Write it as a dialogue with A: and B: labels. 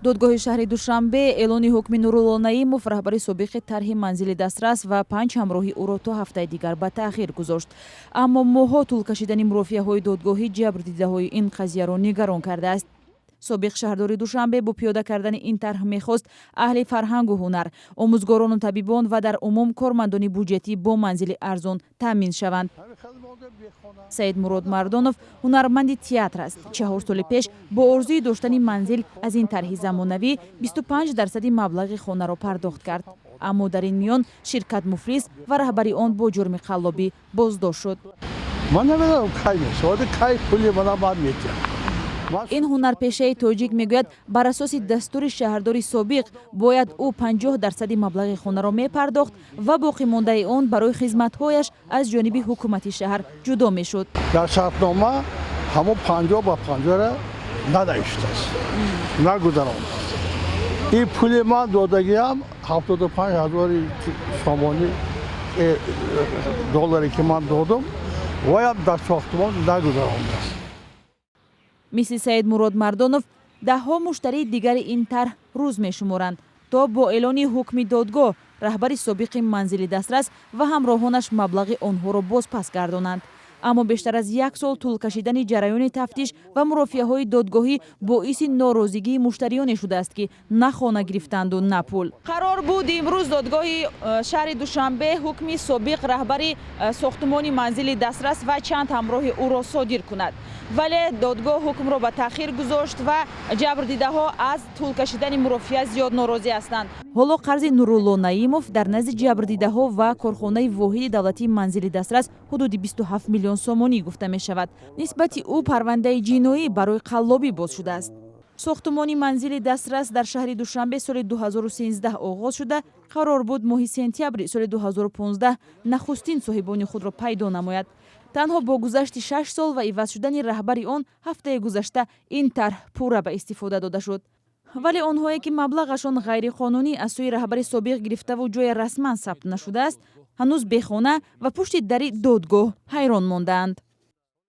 A: додгоҳи шаҳри Душанбе эълони ҳукми Нурулло Наимов раҳбари собиқи тарҳи манзили дастрас ва 5 ҳамроҳи ӯро то ҳафтаи дигар ба таъхир гузошт. Аммо моҳҳо тӯл кашидани мурофиаҳои додгоҳӣ ҷабрдидаҳои ин қазияро нигарон кардааст. собиқ шаҳрдори Душанбе бо пиёда кардани ин тарҳ мехост аҳли фарҳангу ҳунар, омӯзгорону табибон ва дар умум кормандони буҷетӣ бо манзили арзон таъмин шаванд. Саидмурод Мардонов ҳунарманди театр аст. 4 соли пеш бо орзуи доштани манзил аз ин тарҳи замонавӣ 25% маблағи хонаро пардохт кард. Аммо дар ин миён ширкат муфлис ва раҳбари он бо ҷурми қаллобӣ боздошт шуд. ин ҳунарпешаи тоҷик мегӯяд бар асоси дастури шаҳрдори собиқ бояд ӯ 50% маблағи хонаро мепардохт ва боқимондаи он барои хизматҳояш аз ҷониби ҳукумати шаҳр ҷудо мешуд.
B: дар шартнома ҳамон 50 ба 50 надаи шудааст, нагузарондааст. ин пули ман додагиам 75,000 сомонӣ долларе ки ман додам ваям дар сохтмон нагузарондааст.
A: мисли Саидмурод Мардонов даҳҳо муштарии дигари ин тарҳ рӯз мешуморанд то бо эълони ҳукми додгоҳ раҳбари собиқи манзили дастрас ва ҳамроҳонаш маблағи онҳоро бозпас гардонанд. аммо бештар аз 1 сол тӯл кашидани ҷараёни тафтиш ва мурофиаҳои додгоҳӣ боиси норозигии муштариёне шудааст ки на хона гирифтанду на пул. қарор буд имрӯз додгоҳи шаҳри Душанбе ҳукми собиқ раҳбари сохтмони манзили дастрас ва чанд ҳамроҳи ӯро содир кунад. вале додгоҳ ҳукмро ба таъхир гузошт ва ҷабрдидаҳо аз тӯл кашидани мурофиа зиёд норозӣ ҳастанд. ҳоло қарзи Нурулло Наимов дар назди ҷабрдидаҳо ва корхонаи воҳиди давлатии манзили дастрас ҳудуди 27 миллион сомонӣ гуфта мешавад. нисбати ӯ парвандаи ҷиноӣ барои қаллобӣ боз шудааст. сохтмони манзили дастрас дар шаҳри Душанбе соли 2013 оғоз шуда қарор буд моҳи сентябри соли 2015 нахустин соҳибони худро пайдо намояд. танҳо бо гузашти 6 сол ва иваз шудани раҳбари он ҳафтаи гузашта ин тарҳ пурра ба истифода дода шуд. вале онҳое ки маблағашон ғайриқонунӣ аз сӯи раҳбари собиқ гирифтаву ҷоя расман сабт нашудааст ҳанӯз бехона ва пушти дари додгоҳ ҳайрон мондаанд.